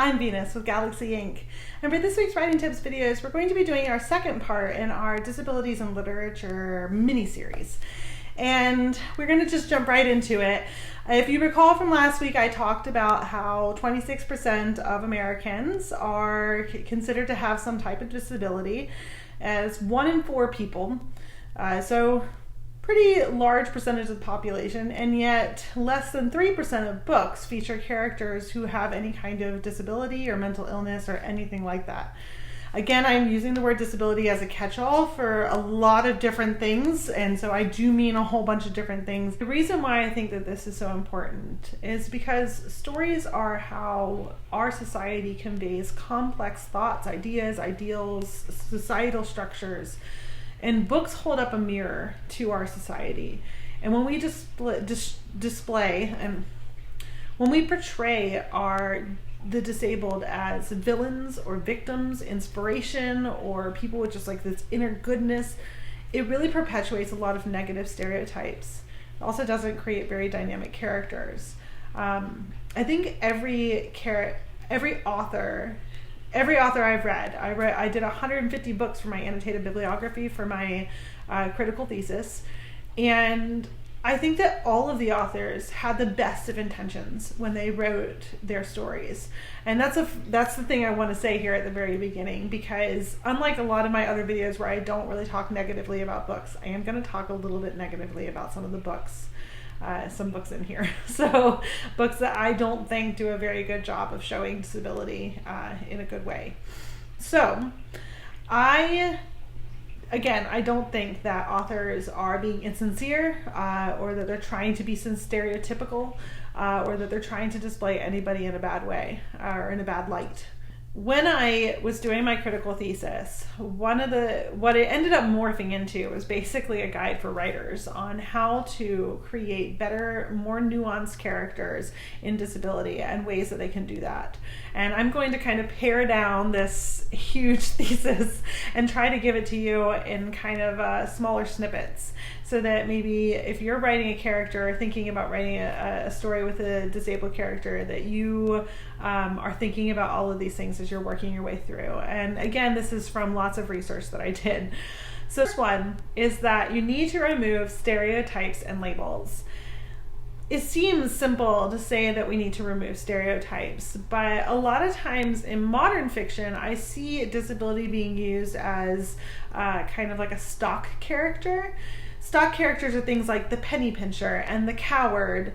I'm Venus with Galaxy Inc. And for this week's Writing Tips videos, we're going to be doing our second part in our Disabilities in Literature mini-series. And we're going to just jump right into it. If you recall from last week, I talked about how 26% of Americans are considered to have some type of disability, as 1 in 4 people. So pretty large percentage of the population, and yet less than 3% of books feature characters who have any kind of disability or mental illness or anything like that. Again, I'm using the word disability as a catch-all for a lot of different things, and so I do mean a whole bunch of different things. The reason why I think that this is so important is because stories are how our society conveys complex thoughts, ideas, ideals, societal structures. And books hold up a mirror to our society. And when we display and when we portray the disabled as villains or victims, inspiration, or people with just like this inner goodness, it really perpetuates a lot of negative stereotypes. It also doesn't create very dynamic characters. I think every author I've read, I did 150 books for my annotated bibliography for my critical thesis, and I think that all of the authors had the best of intentions when they wrote their stories. And that's the thing I want to say here at the very beginning, because unlike a lot of my other videos where I don't really talk negatively about books, I am going to talk a little bit negatively about some of the books. Some books in here. So books that I don't think do a very good job of showing disability in a good way. So I don't think that authors are being insincere or that they're trying to be stereotypical or that they're trying to display anybody in a bad way or in a bad light. When I was doing my critical thesis, what it ended up morphing into was basically a guide for writers on how to create better, more nuanced characters in disability and ways that they can do that. And I'm going to kind of pare down this huge thesis and try to give it to you in kind of smaller snippets, so that maybe if you're writing a character or thinking about writing a story with a disabled character, that you are thinking about all of these things as you're working your way through. And again, this is from lots of research that I did. So this one is that you need to remove stereotypes and labels. It seems simple to say that we need to remove stereotypes, but a lot of times in modern fiction, I see disability being used as kind of like a stock character. Stock characters are things like the penny pincher and the coward,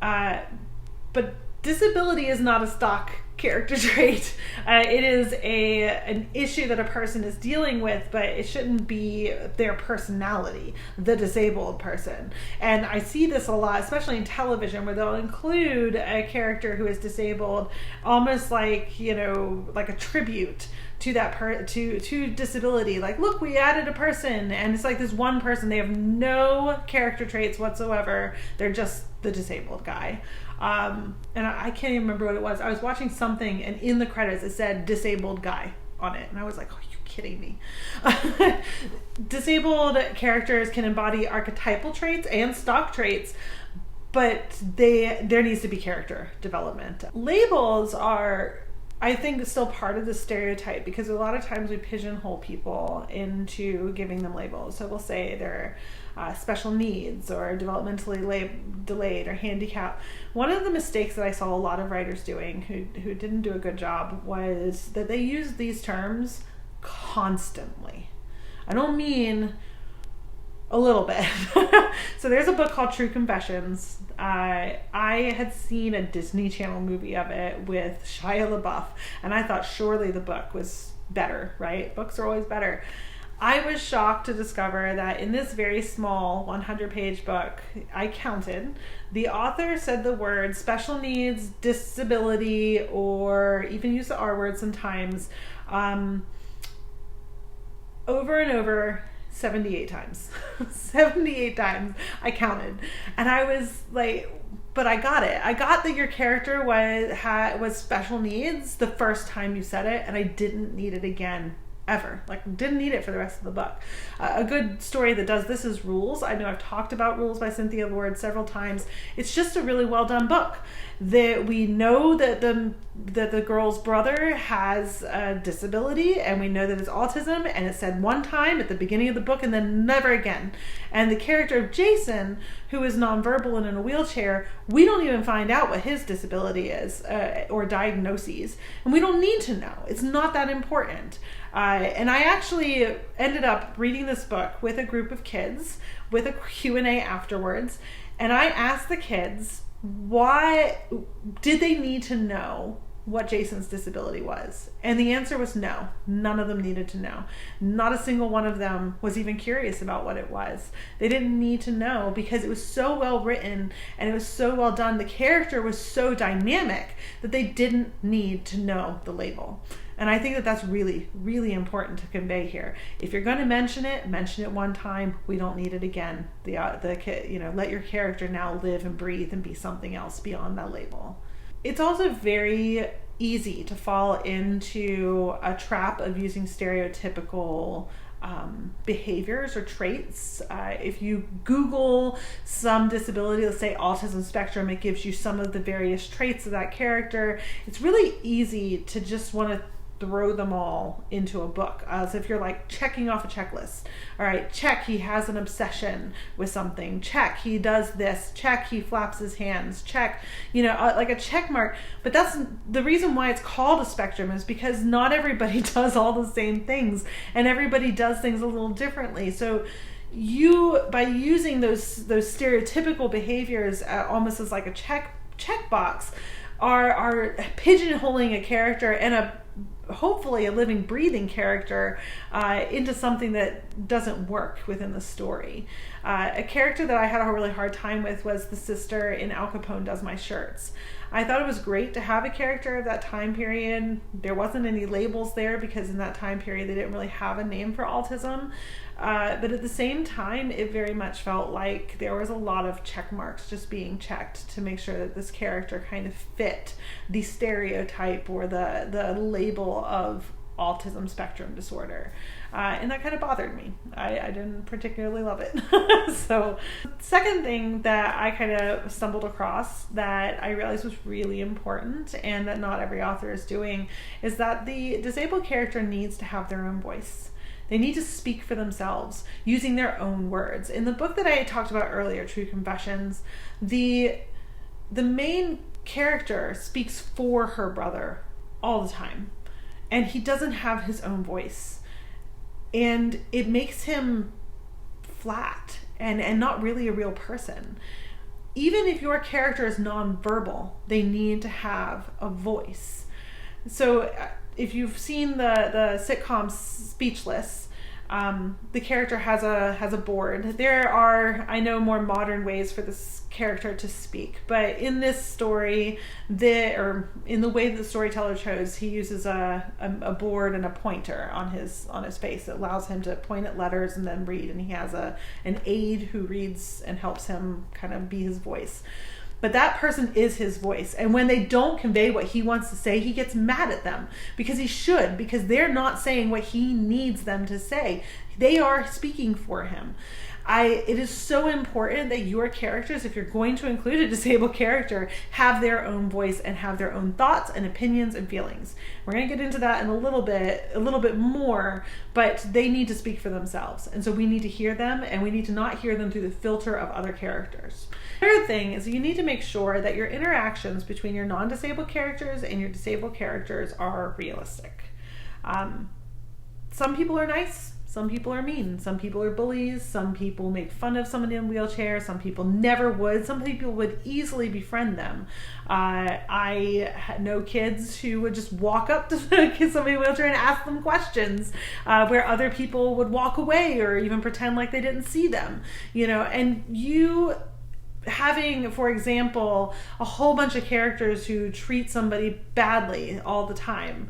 but disability is not a stock character trait. It is an issue that a person is dealing with, but it shouldn't be their personality, the disabled person. And I see this a lot, especially in television, where they'll include a character who is disabled, almost like, like a tribute to that to disability. Like, look, we added a person, and it's like this one person. They have no character traits whatsoever. They're just the disabled guy. And I can't even remember what it was. I was watching something, and in the credits it said disabled guy on it, and I was like, oh, are you kidding me? Disabled characters can embody archetypal traits and stock traits, but there needs to be character development. Labels are, I think, still part of the stereotype, because a lot of times we pigeonhole people into giving them labels. So we'll say they're special needs or developmentally delayed or handicapped. One of the mistakes that I saw a lot of writers doing who didn't do a good job was that they used these terms constantly. I don't mean a little bit. So there's a book called True Confessions. I had seen a Disney Channel movie of it with Shia LaBeouf, and I thought surely the book was better, right? Books are always better. I was shocked to discover that in this very small 100-page book, I counted, the author said the word special needs, disability, or even use the R word sometimes, over and over 78 times. 78 times I counted. And I was like, but I got it. I got that your character was special needs the first time you said it, and I didn't need it again ever. Like, didn't need it for the rest of the book. A good story that does this is Rules. I know I've talked about Rules by Cynthia Lord several times. It's just a really well done book. That we know that the girl's brother has a disability, and we know that it's autism, and it's said one time at the beginning of the book and then never again. And the character of Jason, who is nonverbal and in a wheelchair, we don't even find out what his disability is or diagnoses, and we don't need to know. It's not that important. And I actually ended up reading this book with a group of kids with a Q&A afterwards, and I asked the kids, why did they need to know what Jason's disability was? And the answer was no. None of them needed to know. Not a single one of them was even curious about what it was. They didn't need to know because it was so well written and it was so well done. The character was so dynamic that they didn't need to know the label. And I think that that's really, really important to convey here. If you're going to mention it one time. We don't need it again. Let your character now live and breathe and be something else beyond that label. It's also very easy to fall into a trap of using stereotypical behaviors or traits. If you Google some disability, let's say autism spectrum, it gives you some of the various traits of that character. It's really easy to just want to throw them all into a book, as if you're like checking off a checklist. All right, check, he has an obsession with something. Check, he does this. Check, he flaps his hands. Check, like a check mark. But that's the reason why it's called a spectrum, is because not everybody does all the same things, and everybody does things a little differently. So by using those stereotypical behaviors almost as like a check box, are pigeonholing a character and hopefully a living, breathing character into something that doesn't work within the story. A character that I had a really hard time with was the sister in Al Capone Does My Shirts. I thought it was great to have a character of that time period. There wasn't any labels there because in that time period they didn't really have a name for autism. But at the same time, it very much felt like there was a lot of check marks just being checked to make sure that this character kind of fit the stereotype or the label of autism spectrum disorder. And that kind of bothered me. I didn't particularly love it. So, second thing that I kind of stumbled across that I realized was really important and that not every author is doing is that the disabled character needs to have their own voice. They need to speak for themselves using their own words. In the book that I talked about earlier, True Confessions, the main character speaks for her brother all the time, and he doesn't have his own voice, and it makes him flat and not really a real person. Even if your character is nonverbal, they need to have a voice. So if you've seen the sitcom Speechless, the character has a board. There are, I know, more modern ways for this character to speak, but in this story, in the way that the storyteller chose, he uses a board and a pointer on his face that allows him to point at letters and then read, and he has an aide who reads and helps him kind of be his voice. But that person is his voice. And when they don't convey what he wants to say, he gets mad at them because he should, because they're not saying what he needs them to say. They are speaking for him. It is so important that your characters, if you're going to include a disabled character, have their own voice and have their own thoughts and opinions and feelings. We're going to get into that in a little bit more, but they need to speak for themselves. And so we need to hear them, and we need to not hear them through the filter of other characters. Third thing is you need to make sure that your interactions between your non-disabled characters and your disabled characters are realistic. Some people are nice. Some people are mean. Some people are bullies. Some people make fun of somebody in a wheelchair. Some people never would. Some people would easily befriend them. I know kids who would just walk up to somebody in a wheelchair and ask them questions, where other people would walk away or even pretend like they didn't see them. And you having, for example, a whole bunch of characters who treat somebody badly all the time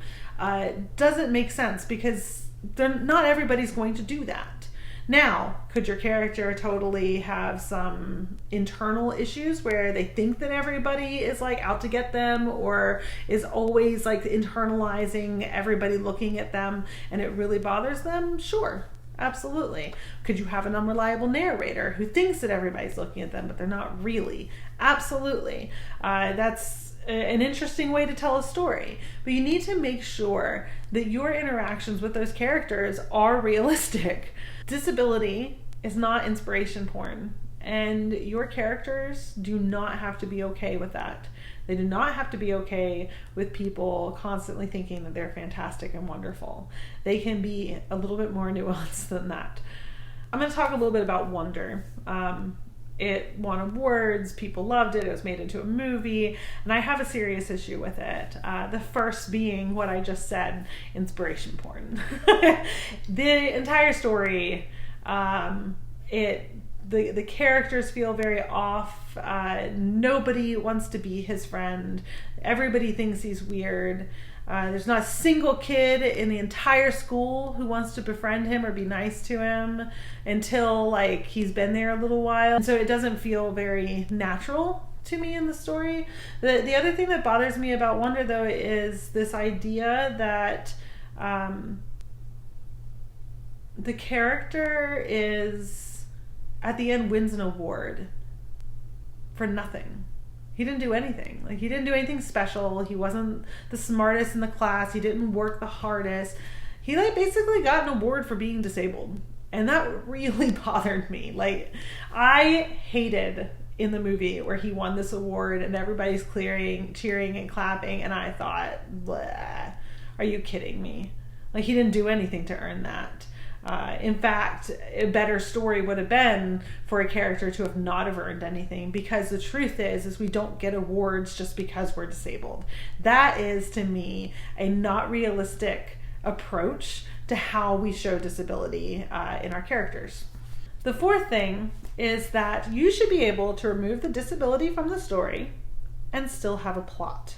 doesn't make sense, because not everybody's going to do that. Now, could your character totally have some internal issues where they think that everybody is like out to get them, or is always like internalizing everybody looking at them and it really bothers them? Sure, absolutely. Could you have an unreliable narrator who thinks that everybody's looking at them but they're not really? Absolutely. That's an interesting way to tell a story, but you need to make sure that your interactions with those characters are realistic. Disability is not inspiration porn, and your characters do not have to be okay with that. They do not have to be okay with people constantly thinking that they're fantastic and wonderful. They can be a little bit more nuanced than that. I'm going to talk a little bit about Wonder. It won awards, people loved it, it was made into a movie, and I have a serious issue with it. The first being what I just said, inspiration porn. The entire story, the characters feel very off. Nobody wants to be his friend. Everybody thinks he's weird. There's not a single kid in the entire school who wants to befriend him or be nice to him until like he's been there a little while. And so it doesn't feel very natural to me in the story. The other thing that bothers me about Wonder, though, is this idea that the character is at the end wins an award for nothing. He didn't do anything. Like, he didn't do anything special. He wasn't the smartest in the class. He didn't work the hardest. He like basically got an award for being disabled. And that really bothered me. Like, I hated in the movie where he won this award and everybody's cheering and clapping, and I thought, bleh, are you kidding me? Like, he didn't do anything to earn that. In fact, a better story would have been for a character to have not have earned anything, because the truth is we don't get awards just because we're disabled. That is, to me, a not realistic approach to how we show disability in our characters. The fourth thing is that you should be able to remove the disability from the story and still have a plot.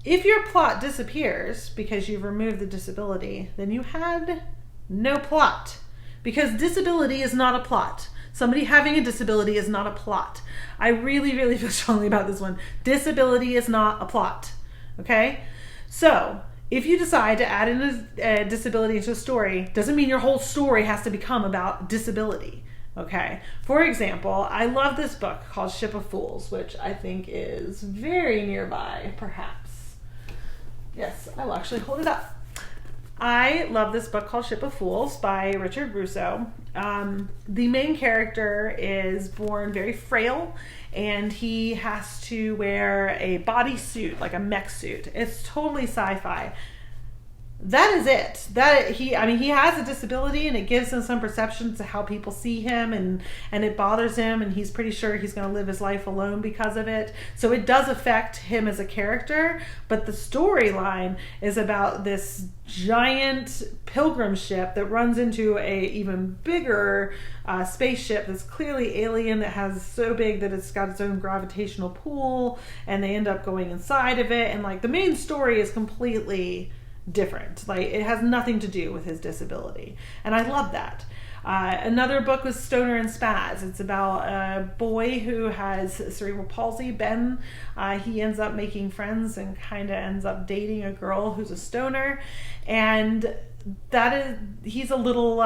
If your plot disappears because you've removed the disability, then you had no plot, because disability is not a plot. Somebody having a disability is not a plot. I really, really feel strongly about this one. Disability is not a plot. Okay? So, if you decide to add in a disability into a story, doesn't mean your whole story has to become about disability. Okay? For example, I love this book called Ship of Fools, which I think is very nearby, perhaps. Yes, I will actually hold it up. I love this book called Ship of Fools by Richard Russo. The main character is born very frail, and he has to wear a bodysuit, like a mech suit. It's totally sci-fi. That is it. He has a disability, and it gives him some perception to how people see him, and it bothers him, and he's pretty sure he's going to live his life alone because of it. So it does affect him as a character, but the storyline is about this giant pilgrim ship that runs into a even bigger spaceship that's clearly alien, that has so big that it's got its own gravitational pull, and they end up going inside of it, and like the main story is completely different. Like, it has nothing to do with his disability, and I love that. Another book was Stoner and Spaz. It's about a boy who has cerebral palsy, Ben. He ends up making friends and kind of ends up dating a girl who's a stoner, and he's a little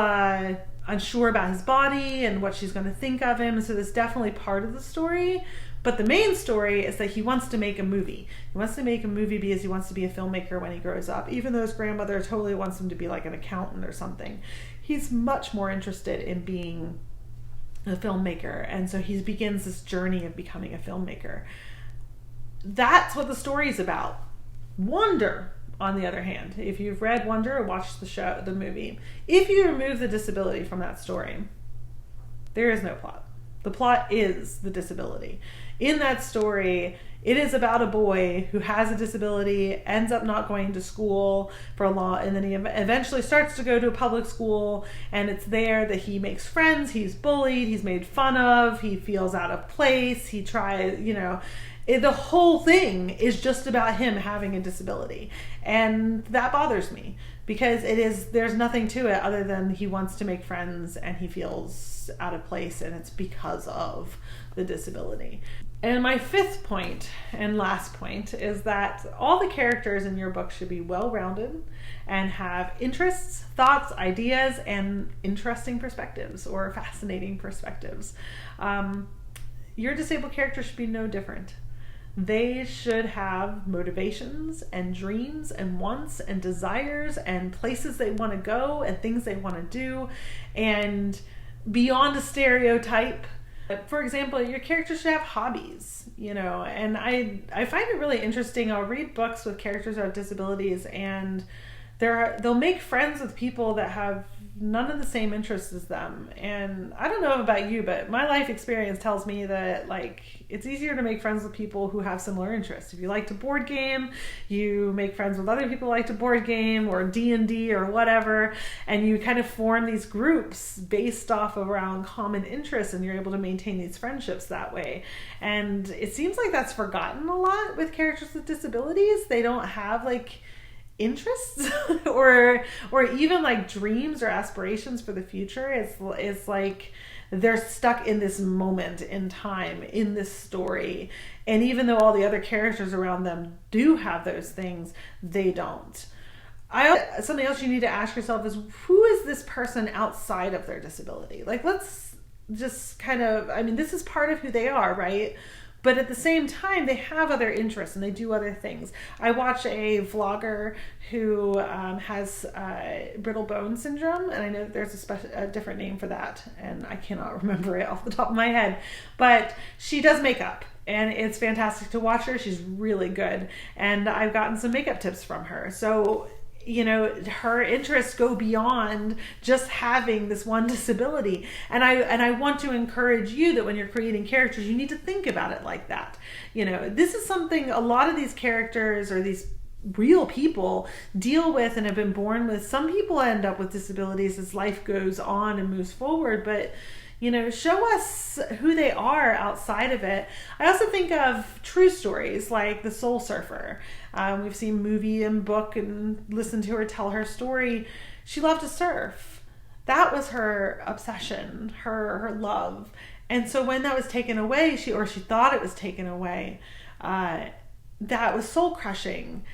unsure about his body and what she's going to think of him, so that's definitely part of the story. But the main story is that he wants to make a movie. He wants to make a movie because he wants to be a filmmaker when he grows up, even though his grandmother totally wants him to be like an accountant or something. He's much more interested in being a filmmaker, and so he begins this journey of becoming a filmmaker. That's what the story is about. Wonder, on the other hand, if you've read Wonder or watched the movie, if you remove the disability from that story, there is no plot. The plot is the disability. In that story, it is about a boy who has a disability, ends up not going to school for a long, and then he eventually starts to go to a public school, and it's there that he makes friends, he's bullied, he's made fun of, he feels out of place, he tries, the whole thing is just about him having a disability. And that bothers me because there's nothing to it other than he wants to make friends and he feels out of place, and it's because of the disability. And my fifth point and last point is that all the characters in your book should be well-rounded and have interests, thoughts, ideas, and interesting perspectives or fascinating perspectives. Your disabled character should be no different. They should have motivations and dreams and wants and desires and places they want to go and things they want to do, and beyond a stereotype. For example, your character should have hobbies, and I find it really interesting. I'll read books with characters who have disabilities, and they'll make friends with people that have none of the same interests as them. And I don't know about you, but my life experience tells me that it's easier to make friends with people who have similar interests. If you like to board game, you make friends with other people who like to board game or D&D or whatever, and you kind of form these groups based off around common interests, and you're able to maintain these friendships that way. And it seems like that's forgotten a lot with characters with disabilities. They don't have interests or even dreams or aspirations for the future. It's like they're stuck in this moment in time in this story, and even though all the other characters around them do have those things, they don't. Something else you need to ask yourself is, who is this person outside of their disability? Let's just this is part of who they are, right? But at the same time, they have other interests and they do other things. I watch a vlogger who has brittle bone syndrome, and I know that there's a different name for that, and I cannot remember it off the top of my head. But she does makeup, and it's fantastic to watch her. She's really good, and I've gotten some makeup tips from her. So her interests go beyond just having this one disability. And I want to encourage you that when you're creating characters, you need to think about it like that. This is something a lot of these characters or these real people deal with and have been born with. Some people end up with disabilities as life goes on and moves forward, but show us who they are outside of it. I also think of true stories like The Soul Surfer. We've seen movie and book and listened to her tell her story. She loved to surf. That was her obsession, her love. And so when that was taken away, she thought it was taken away, that was soul crushing.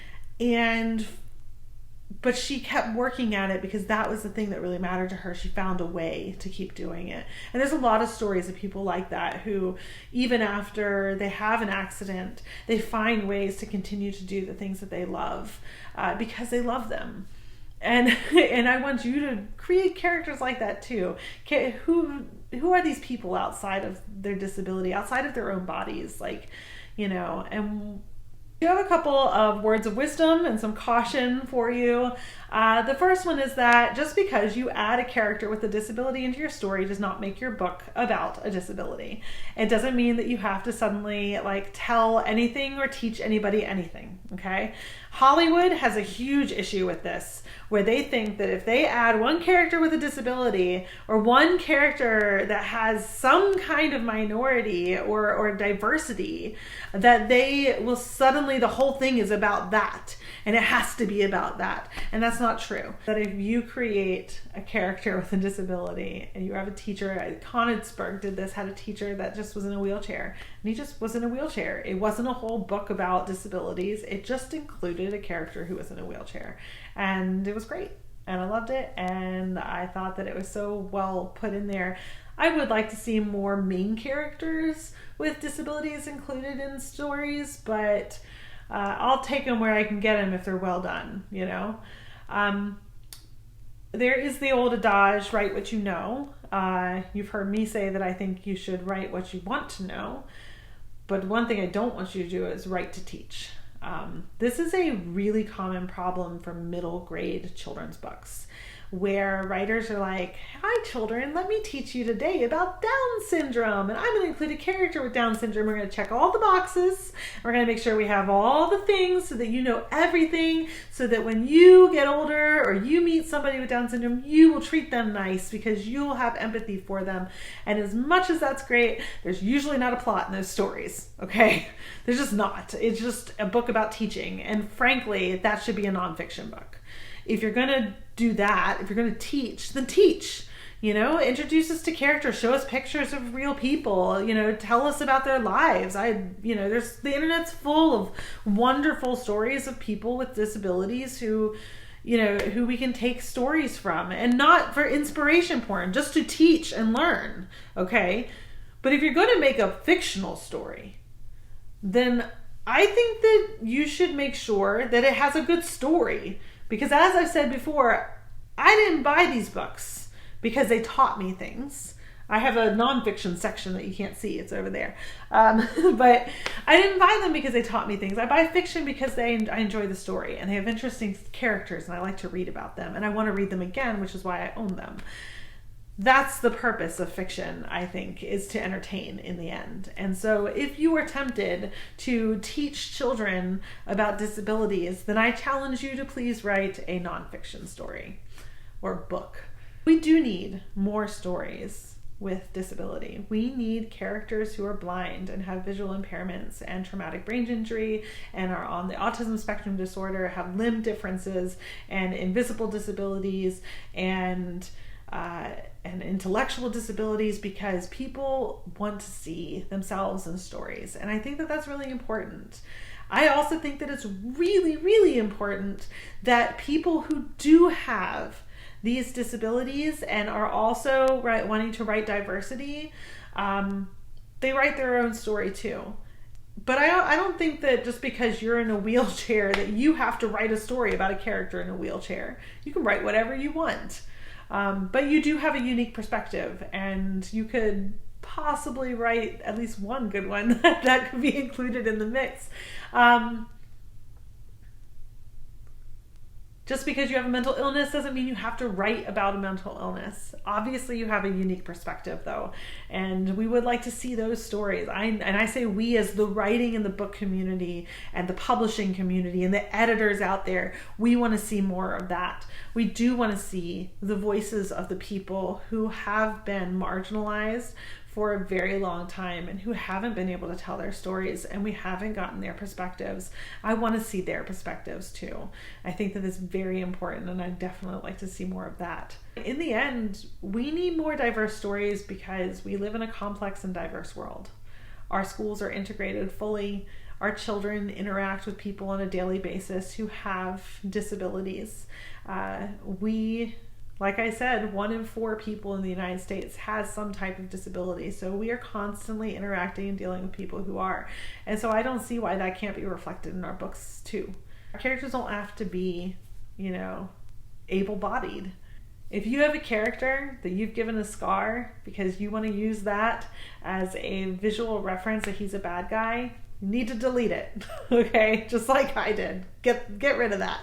But she kept working at it because that was the thing that really mattered to her. She found a way to keep doing it. And there's a lot of stories of people like that who, even after they have an accident, they find ways to continue to do the things that they love because they love them. And I want you to create characters like that too. Who are these people outside of their disability, outside of their own bodies? And you have a couple of words of wisdom and some caution for you. The first one is that just because you add a character with a disability into your story does not make your book about a disability. It doesn't mean that you have to suddenly tell anything or teach anybody anything, okay? Hollywood has a huge issue with this, where they think that if they add one character with a disability or one character that has some kind of minority or diversity, that they will suddenly, the whole thing is about that, and it has to be about that. And that's not true. That if you create a character with a disability and you have a teacher, Konigsberg did this, had a teacher that just was in a wheelchair, and he just was in a wheelchair. It wasn't a whole book about disabilities. It just included a character who was in a wheelchair, and it was great, and I loved it, and I thought that it was so well put in there. I would like to see more main characters with disabilities included in stories, but I'll take them where I can get them if they're well done, There is the old adage, write what you know. You've heard me say that I think you should write what you want to know, but one thing I don't want you to do is write to teach. This is a really common problem for middle grade children's books, where writers are like, hi children, let me teach you today about Down syndrome. And I'm going to include a character with Down syndrome. We're going to check all the boxes. We're going to make sure we have all the things so that you know everything, so that when you get older or you meet somebody with Down syndrome, you will treat them nice because you'll have empathy for them. And as much as that's great, there's usually not a plot in those stories, okay? There's just not. It's just a book about teaching. And frankly, that should be a nonfiction book. If you're going to do that, if you're going to teach, then teach. Introduce us to characters, show us pictures of real people, tell us about their lives. The internet's full of wonderful stories of people with disabilities who we can take stories from, and not for inspiration porn, just to teach and learn, okay? But if you're going to make a fictional story, then I think that you should make sure that it has a good story. Because as I've said before, I didn't buy these books because they taught me things. I have a nonfiction section that you can't see. It's over there. But I didn't buy them because they taught me things. I buy fiction because I enjoy the story, and they have interesting characters, and I like to read about them, and I want to read them again, which is why I own them. That's the purpose of fiction, I think, is to entertain in the end. And so if you are tempted to teach children about disabilities, then I challenge you to please write a nonfiction story or book. We do need more stories with disability. We need characters who are blind and have visual impairments and traumatic brain injury and are on the autism spectrum disorder, have limb differences and invisible disabilities and intellectual disabilities, because people want to see themselves in stories. And I think that that's really important. I also think that it's really, really important that people who do have these disabilities and are also wanting to write diversity, they write their own story too. But I don't think that just because you're in a wheelchair that you have to write a story about a character in a wheelchair. You can write whatever you want. But you do have a unique perspective, and you could possibly write at least one good one that could be included in the mix. Just because you have a mental illness doesn't mean you have to write about a mental illness. Obviously, you have a unique perspective, though, and we would like to see those stories. I say we as the writing and the book community and the publishing community and the editors out there, we want to see more of that. We do want to see the voices of the people who have been marginalized for a very long time and who haven't been able to tell their stories, and we haven't gotten their perspectives. I want to see their perspectives too. I think that it's very important, and I definitely like to see more of that. In the end, we need more diverse stories because we live in a complex and diverse world. Our schools are integrated fully. Our children interact with people on a daily basis who have disabilities. Like I said, 1 in 4 people in the United States has some type of disability. So we are constantly interacting and dealing with people who are. And so I don't see why that can't be reflected in our books too. Our characters don't have to be, able-bodied. If you have a character that you've given a scar because you want to use that as a visual reference that he's a bad guy, you need to delete it, okay? Just like I did. Get rid of that.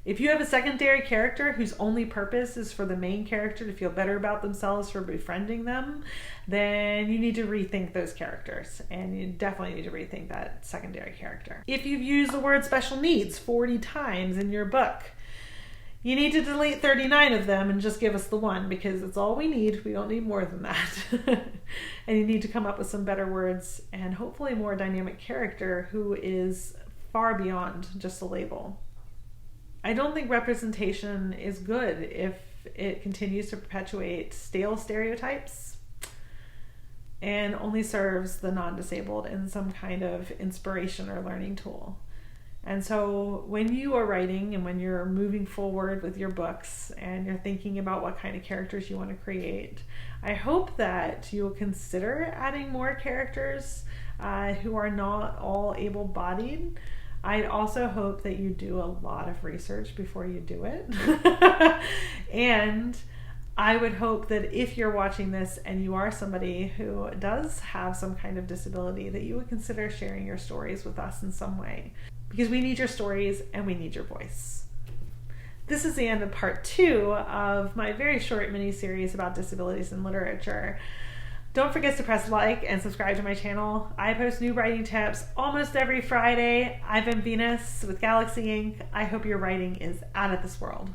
If you have a secondary character whose only purpose is for the main character to feel better about themselves for befriending them, then you need to rethink those characters, and you definitely need to rethink that secondary character. If you've used the word special needs 40 times in your book, you need to delete 39 of them and just give us the one, because it's all we need. We don't need more than that. And you need to come up with some better words and hopefully a more dynamic character who is far beyond just a label. I don't think representation is good if it continues to perpetuate stale stereotypes and only serves the non-disabled in some kind of inspiration or learning tool. And so when you are writing and when you're moving forward with your books and you're thinking about what kind of characters you want to create, I hope that you'll consider adding more characters who are not all able-bodied. I also hope that you do a lot of research before you do it. And I would hope that if you're watching this and you are somebody who does have some kind of disability, that you would consider sharing your stories with us in some way. Because we need your stories and we need your voice. this is the end of part 2 of my very short mini-series about disabilities in literature. Don't forget to press like and subscribe to my channel. I post new writing tips almost every Friday. I've been Venus with Galaxy Ink. I hope your writing is out of this world.